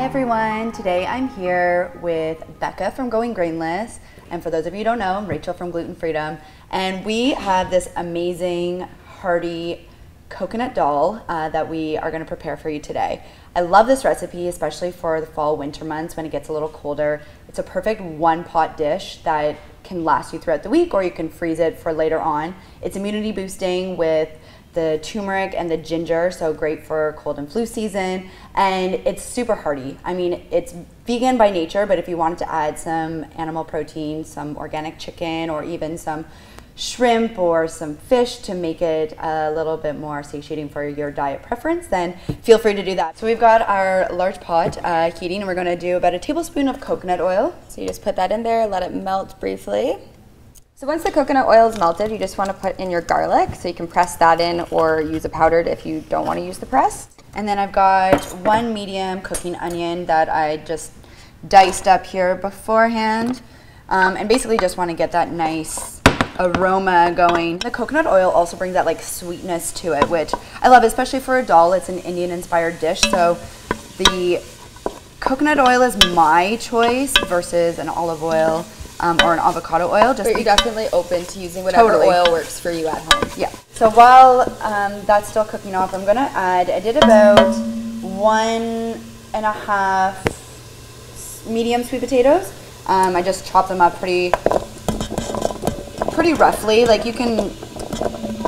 Hi everyone, today I'm here with Becca from Going Grainless, and for those of you who don't know, I'm Rachel from Gluten-Free, and we have this amazing hearty coconut dal that we are going to prepare for you today. I love this recipe, especially for the fall winter months when it gets a little colder. It's a perfect one pot dish that can last you throughout the week, or you can freeze it for later on. It's immunity boosting with the turmeric and the ginger, so great for cold and flu season, and it's super hearty. I mean, it's vegan by nature, but if you wanted to add some animal protein, some organic chicken, or even some shrimp or some fish to make it a little bit more satiating for your diet preference, then feel free to do that. So we've got our large pot heating, and we're going to do about a tablespoon of coconut oil. So you just put that in there, let it melt briefly. So once the coconut oil is melted, you just want to put in your garlic, so you can press that in or use a powdered if you don't want to use the press. And then I've got one medium cooking onion that I just diced up here beforehand, and basically just want to get that nice aroma going. The coconut oil also brings that like sweetness to it, which I love, especially for a dal. It's an Indian inspired dish, so the coconut oil is my choice versus an olive oil or an avocado oil. But you're definitely open to using whatever oil works for you at home. Yeah. So while that's still cooking off, I'm gonna add, I did about 1.5 medium sweet potatoes. I just chopped them up pretty roughly. Like, you can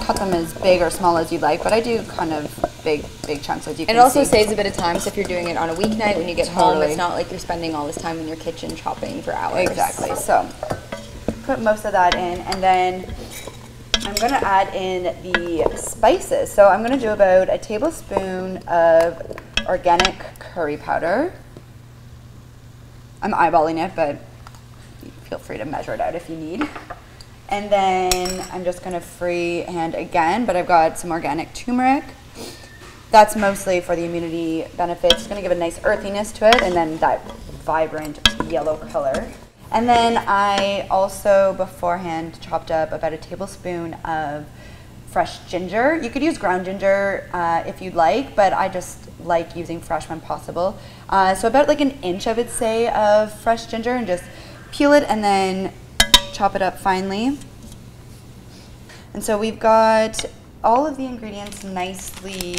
cut them as big or small as you like, but I do kind of big chunks, as you can see. It also saves a bit of time, so if you're doing it on a weeknight when you get home, it's not like you're spending all this time in your kitchen chopping for hours. Exactly. So put most of that in, and then I'm going to add in the spices. So I'm going to do about a tablespoon of organic curry powder. I'm eyeballing it, but feel free to measure it out if you need. And then I'm just going to freehand again, but I've got some organic turmeric. That's mostly for the immunity benefits. It's going to give a nice earthiness to it, and then that vibrant yellow color. And then I also beforehand chopped up about a tablespoon of fresh ginger. You could use ground ginger if you'd like, but I just like using fresh when possible. So about like 1 inch, I would say, of fresh ginger, and just peel it and then chop it up finely. And so we've got all of the ingredients nicely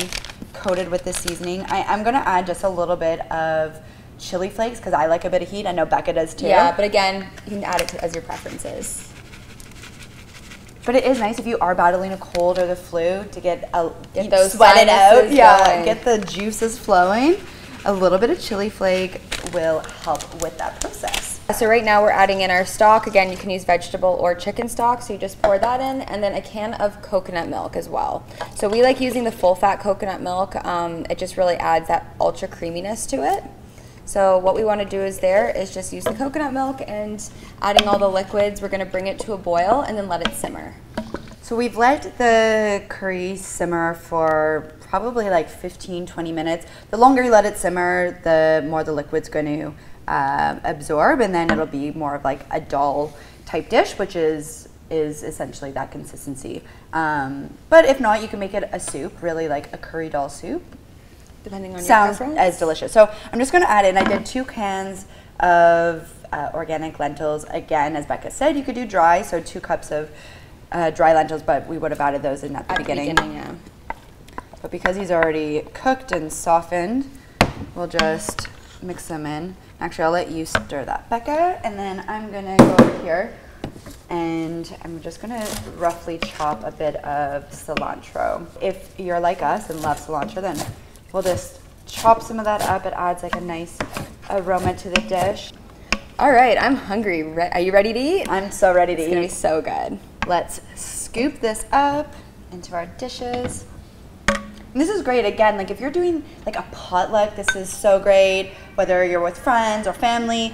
coated with the seasoning. I'm going to add just a little bit of chili flakes because I like a bit of heat. I know Becca does too. Yeah, but again, you can add it as your preferences. But it is nice if you are battling a cold or the flu to get those sweat it out. Yeah, going. Get the juices flowing. A little bit of chili flake will help with that process. So right now we're adding in our stock. Again, you can use vegetable or chicken stock, so you just pour that in, and then a can of coconut milk as well. So we like using the full fat coconut milk. It just really adds that ultra creaminess to it. So what we want to do is just use the coconut milk and adding all the liquids. We're going to bring it to a boil and then let it simmer. So we've let the curry simmer for probably like 15-20 minutes. The longer you let it simmer, the more the liquid's going to absorb, and then it'll be more of like a dal type dish, which is essentially that consistency. But if not, you can make it a soup, really like a curry dal soup. Depending on your preference. Sounds as delicious. So I'm just going to add in, I did 2 cans of organic lentils. Again, as Becca said, you could do dry, so 2 cups of dry lentils, but we would have added those in at the beginning. Yeah. But because he's already cooked and softened, we'll just mix them in. Actually, I'll let you stir that, Becca, and then I'm going to go over here and I'm just going to roughly chop a bit of cilantro. If you're like us and love cilantro, then we'll just chop some of that up. It adds like a nice aroma to the dish. All right, I'm hungry. Are you ready to eat? I'm so ready to eat. It's going to be so good. Let's scoop this up into our dishes. And this is great, again, like if you're doing like a potluck, this is so great, whether you're with friends or family.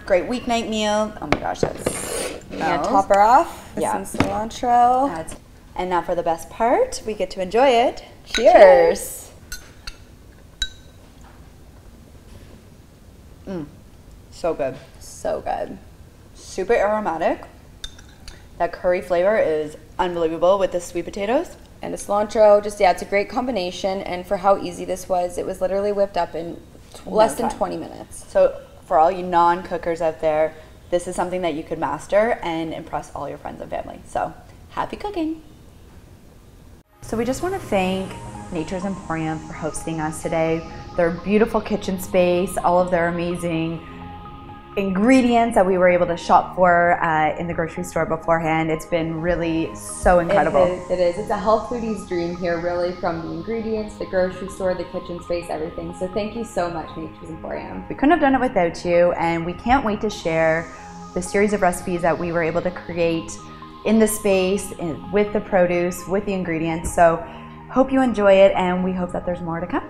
Great weeknight meal. Oh my gosh, that's... You're going to top her off with some cilantro. And now for the best part, we get to enjoy it. Cheers. So good. So good. Super aromatic. That curry flavor is unbelievable with the sweet potatoes. And the cilantro, just, yeah, it's a great combination. And for how easy this was, it was literally whipped up in Less than 20 minutes. So for all you non-cookers out there, this is something that you could master and impress all your friends and family. So happy cooking. So we just want to thank Nature's Emporium for hosting us today. Their beautiful kitchen space, all of their amazing ingredients that we were able to shop for in the grocery store beforehand. It's been really so incredible. It is. It's a health foodie's dream here, really, from the ingredients, the grocery store, the kitchen space, everything. So thank you so much, Nature's Emporium. We couldn't have done it without you, and we can't wait to share the series of recipes that we were able to create in the space, with the produce, with the ingredients. So hope you enjoy it, and we hope that there's more to come.